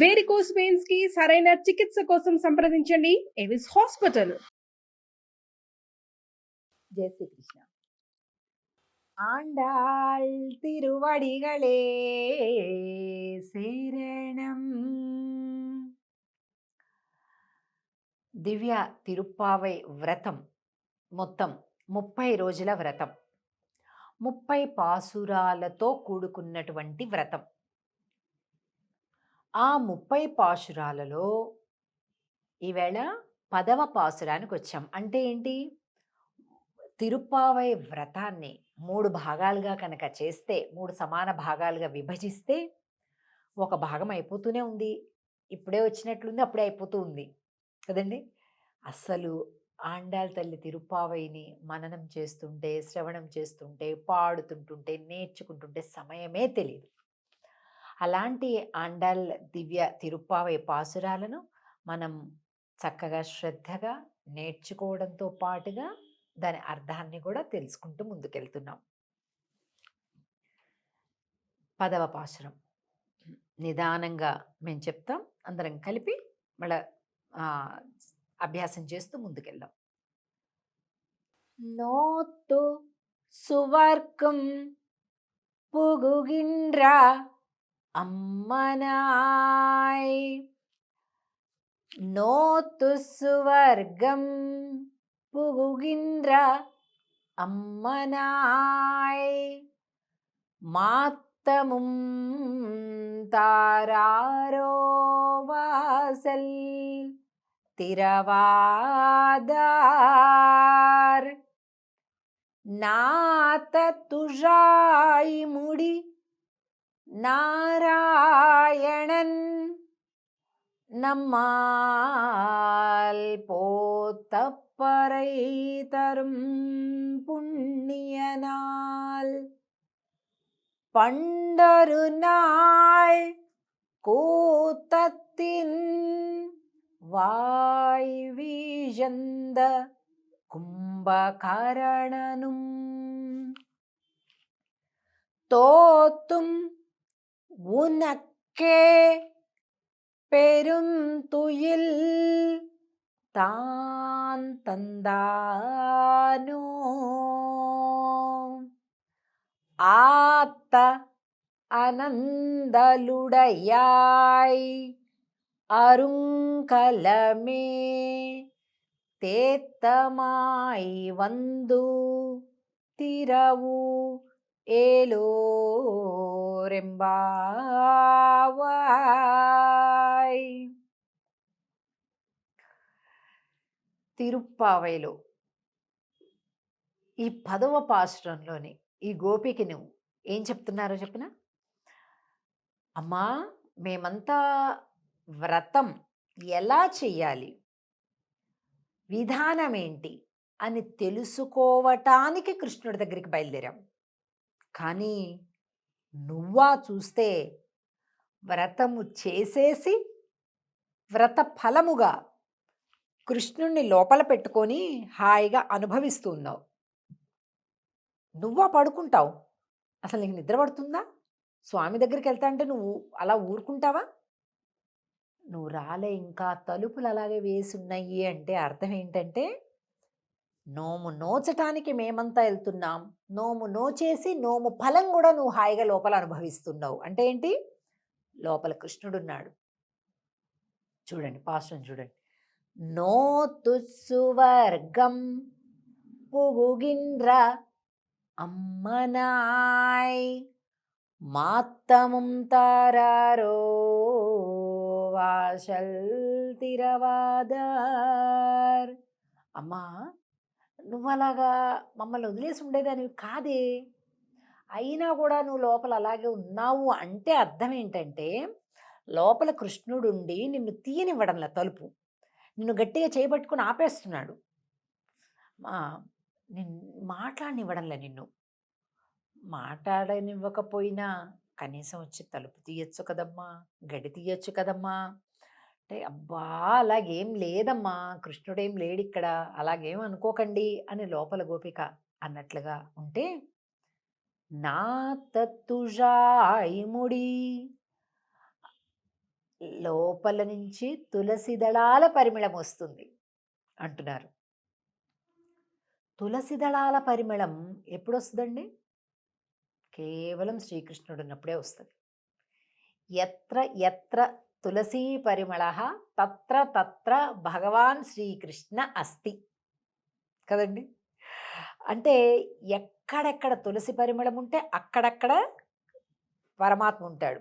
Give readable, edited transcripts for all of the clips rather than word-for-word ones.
Varicose veins కి సరైన చికిత్స కోసం సంప్రదించండి ఎవిస్ హాస్పిటల్. జై శ్రీకృష్ణ. ఆండాళ్ తిరువడిగళే శరణం. దివ్య తిరుప్పావై వ్రతం మొత్తం 30 రోజుల వ్రతం, 30 పాసురాలతో కూడుకున్నటువంటి వ్రతం. ఆ 30 పాసురాలలో ఈవేళ 10వ పాసురానికి వచ్చాం. అంటే ఏంటి? తిరుప్పావై వ్రతాన్ని 3 భాగాలుగా కనుక చేస్తే, 3 సమాన భాగాలుగా విభజిస్తే ఒక భాగం అయిపోతూనే ఉంది. ఇప్పుడే వచ్చినట్లుంది, అప్పుడే అయిపోతూ ఉంది కదండి. అస్సలు ఆండాళ్ తల్లి తిరుప్పావైని మననం చేస్తుంటే, శ్రవణం చేస్తుంటే, పాడుతుంటుంటే, నేర్చుకుంటుంటే సమయమే తెలియదు. అలాంటి ఆండాళ్ దివ్య తిరుప్పావై పాసురాలను మనం చక్కగా శ్రద్ధగా నేర్చుకోవడంతో పాటుగా దాని అర్థాన్ని కూడా తెలుసుకుంటూ ముందుకెళ్తున్నాం. 10వ పాసురం నిదానంగా మేము చెప్తాం, అందరం కలిపి మళ్ళా అభ్యాసం చేస్తూ ముందుకెళ్దాం. నోత్తు సువర్గం పుగుగిండ్ర అమ్మనాయ్. నోత్తు సువర్గం పుగుగిండ్ర అమ్మనాయ్. మాత్తముం తారారో వాసల్ తిరవాదార్. నాత తుజాయి ముడి నారాయణన్ நம்மால் போத்தப்பறை தரும் புண்ணியனால் பண்டொரு நாள் கூத்தத்தின் வாய் வீழந்த கும்பகரணனும் தோத்தும் உனக்கே பெரும் துயில் தான் தந்தானோ. ஆத்த அனந்தலுடையாய் அருங்கலமே தேத்தமாய் வந்து திரவு ఏలోరెంబావాయ్. తిరుప్పావైలో ఈ 10వ పాసురంలోని ఈ గోపికి నువ్వు ఏం చెప్తున్నారో చెప్పిన. అమ్మా, మేమంతా వ్రతం ఎలా చెయ్యాలి, విధానం ఏంటి అని తెలుసుకోవటానికి కృష్ణుడి దగ్గరికి బయలుదేరాం. కానీ నువ్వా చూస్తే వ్రతము చేసేసి వ్రత ఫలముగా కృష్ణుణ్ణి లోపల పెట్టుకొని హాయిగా అనుభవిస్తున్నావు. నువ్వా పడుకుంటావు? అసలు నీకు నిద్ర పడుతుందా? స్వామి దగ్గరికి వెళ్తా అంటే నువ్వు అలా ఊరుకుంటావా? నువ్వు రాలే, ఇంకా తలుపులు అలాగే వేసున్నాయి అంటే అర్థం ఏంటంటే, నోము నోచటానికి మేమంతా వెళ్తున్నాం, నోము నోచేసి నోము ఫలం కూడా నువ్వు హాయిగా లోపల అనుభవిస్తున్నావు. అంటే ఏంటి? లోపల కృష్ణుడున్నాడు. చూడండి పాశ్రం చూడండి. నోతు సువర్గం పుగుగిండ్ర అమ్మనాయ్. మాత్తముం తారారో వాసల్ తిరవాదార్. అమ్మా, నువ్వు అలాగా మమ్మల్ని వదిలేసి ఉండేదానివి కాదే, అయినా కూడా నువ్వు లోపల అలాగే ఉన్నావు అంటే అర్థం ఏంటంటే, లోపల కృష్ణుడుండి నిన్ను తీయనివ్వడంలా, తలుపు నిన్ను గట్టిగా చేయబట్టుకుని ఆపేస్తున్నాడు. మాట్లాడనివ్వడంలే. నిన్ను మాట్లాడనివ్వకపోయినా కనీసం వచ్చి తలుపు తీయచ్చు కదమ్మా, గడి తీయచ్చు కదమ్మా అంటే, అబ్బా అలాగేం లేదమ్మా, కృష్ణుడేం లేడిక్కడ, అలాగేం అనుకోకండి అని లోపల గోపిక అన్నట్లుగా ఉంటే, నా తత్తుజాయి ముడి, లోపల నుంచి తులసి దళాల పరిమళం వస్తుంది అంటున్నారు. తులసి దళాల పరిమళం ఎప్పుడు వస్తుందండి? కేవలం శ్రీకృష్ణుడు ఉన్నప్పుడే వస్తుంది. ఎత్ర ఎత్ర తులసీ పరిమళ తత్ర తత్ర భగవాన్ శ్రీకృష్ణ అస్తి కదండి. అంటే ఎక్కడెక్కడ తులసి పరిమళం ఉంటే అక్కడక్కడ పరమాత్మ ఉంటాడు.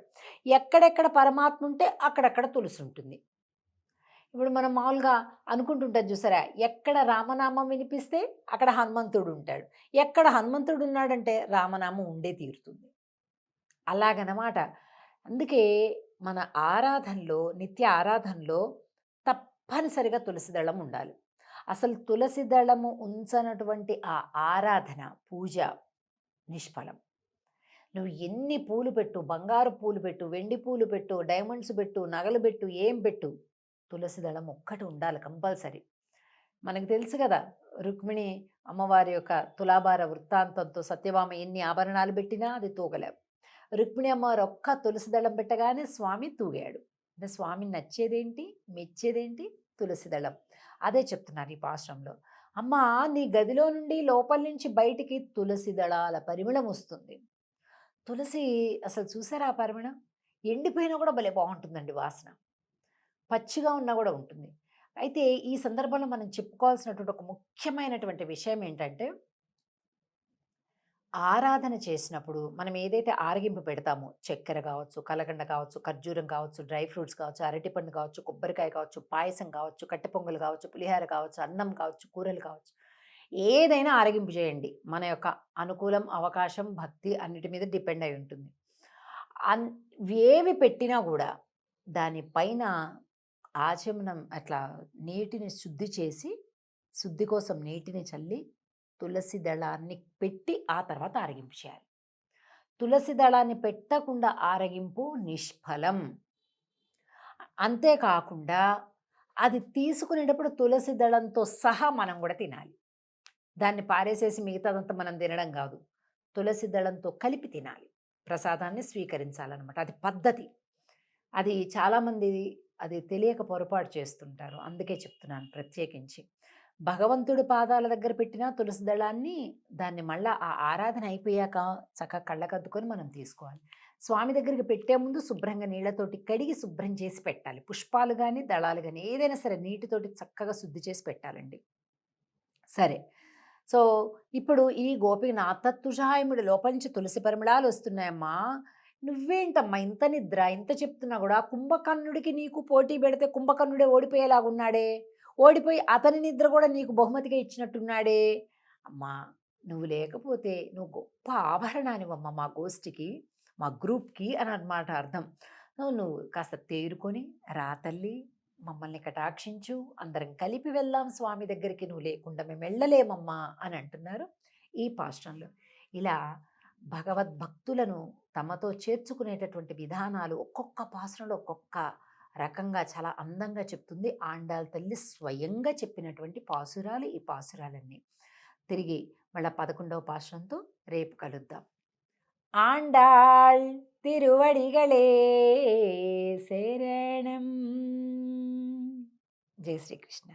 ఎక్కడెక్కడ పరమాత్మ ఉంటే అక్కడక్కడ తులసి ఉంటుంది. ఇప్పుడు మనం మామూలుగా అనుకుంటుంటాం చూసారా, ఎక్కడ రామనామం వినిపిస్తే అక్కడ హనుమంతుడు ఉంటాడు, ఎక్కడ హనుమంతుడు ఉన్నాడంటే రామనామం ఉండే తీరుతుంది. అలాగనమాట. అందుకే మన ఆరాధనలో, నిత్య ఆరాధనలో తప్పనిసరిగా తులసి దళం ఉండాలి. అసలు తులసి దళము ఉంచనటువంటి ఆ ఆరాధన, పూజ నిష్ఫలం. నువ్వు ఎన్ని పూలు పెట్టు, బంగారు పూలు పెట్టు, వెండి పూలు పెట్టు, డైమండ్స్ పెట్టు, నగలు పెట్టు, ఏం పెట్టు, తులసి దళం ఒక్కటి ఉండాలి కంపల్సరీ. మనకు తెలుసు కదా, రుక్మిణి అమ్మవారి యొక్క తులాభార వృత్తాంతంతో సత్యభామ ఎన్ని ఆభరణాలు పెట్టినా అది తూగలేవు. రుక్మిణి అమ్మవారు ఒక్క తులసి దళం పెట్టగానే స్వామి తూగాడు. అంటే స్వామి నచ్చేదేంటి, మెచ్చేదేంటి? తులసి దళం. అదే చెప్తున్నారు ఈ పాశ్రంలో. అమ్మ, నీ గదిలో నుండి లోపల నుంచి బయటికి తులసి దళాల పరిమళం వస్తుంది. తులసి అసలు చూసారా ఆ పరిమళం? ఎండిపోయినా కూడా భలే బాగుంటుందండి వాసన, పచ్చిగా ఉన్నా కూడా ఉంటుంది. అయితే ఈ సందర్భంలో మనం చెప్పుకోవాల్సినటువంటి ఒక ముఖ్యమైనటువంటి విషయం ఏంటంటే, ఆరాధన చేసినప్పుడు మనం ఏదైతే ఆరగింపు పెడతామో, చక్కెర కావచ్చు, కలకండ కావచ్చు, ఖర్జూరం కావచ్చు, డ్రై ఫ్రూట్స్ కావచ్చు, అరటిపండు కావచ్చు, కొబ్బరికాయ కావచ్చు, పాయసం కావచ్చు, కట్టె పొంగలు కావచ్చు, పులిహార కావచ్చు, అన్నం కావచ్చు, కూరలు కావచ్చు, ఏదైనా ఆరగింపు చేయండి. మన యొక్క అనుకూలం, అవకాశం, భక్తి అన్నిటి మీద డిపెండ్ అయి ఉంటుంది. ఏవి పెట్టినా కూడా దానిపైన ఆచమనం అట్లా నీటిని శుద్ధి చేసి, శుద్ధి కోసం నీటిని చల్లి తులసి దళాన్ని పెట్టి ఆ తర్వాత ఆరగింపు చేయాలి. తులసి దళాన్ని పెట్టకుండా ఆరగింపు నిష్ఫలం. అంతేకాకుండా అది తీసుకునేటప్పుడు తులసి దళంతో సహా మనం కూడా తినాలి. దాన్ని పారేసేసి మిగతాదంతా మనం తినడం కాదు, తులసి దళంతో కలిపి తినాలి, ప్రసాదాన్ని స్వీకరించాలన్నమాట. అది పద్ధతి. అది చాలామంది అది తెలియక పొరపాటు చేస్తుంటారు. అందుకే చెప్తున్నాను ప్రత్యేకించి. భగవంతుడి పాదాల దగ్గర పెట్టిన తులసి దళాన్ని దాన్ని మళ్ళీ ఆ ఆరాధన అయిపోయాక చక్కగా కళ్ళకద్దుకొని మనం తీసుకోవాలి. స్వామి దగ్గరికి పెట్టే ముందు శుభ్రంగా నీళ్లతోటి కడిగి శుభ్రం చేసి పెట్టాలి. పుష్పాలు కానీ దళాలు కానీ ఏదైనా సరే నీటితోటి చక్కగా శుద్ధి చేసి పెట్టాలండి. సరే, సో ఇప్పుడు ఈ గోపిక నాతత్తుషాయముడి లోపల నుంచి తులసి పరిమళాలు వస్తున్నాయమ్మా, నువ్వేంటమ్మా ఇంత నిద్ర, ఇంత చెప్తున్నా కూడా కుంభకర్ణుడికి నీకు పోటీ పెడితే కుంభకర్ణుడే ఓడిపోయేలాగున్నాడే, ఓడిపోయి అతని నిద్ర కూడా నీకు బహుమతిగా ఇచ్చినట్టున్నాడే. అమ్మా, నువ్వు లేకపోతే నువ్వు గొప్ప ఆభరణానివమ్మ మా గోష్ఠికి, మా గ్రూప్కి అని అన్నమాట అర్థం. నువ్వు కాస్త తేరుకొని రా తల్లి, మమ్మల్ని కటాక్షించు, అందరం కలిపి వెళ్దాం స్వామి దగ్గరికి, నువ్వు లేకుండా మేము వెళ్ళలేమమ్మా అని అంటున్నారు ఈ పాశ్రంలో. ఇలా భగవద్భక్తులను తమతో చేర్చుకునేటటువంటి విధానాలు ఒక్కొక్క పాశ్రంలో ఒక్కొక్క రకంగా చాలా అందంగా చెప్తుంది. ఆండాళ్ తల్లి స్వయంగా చెప్పినటువంటి పాసురాలు ఈ పాసురాలన్నీ. తిరిగి మళ్ళీ 11వ పాశ్రంతో రేపు కలుద్దాం. ఆండాళ్ తిరువడిగళే శరణం. జై శ్రీకృష్ణ.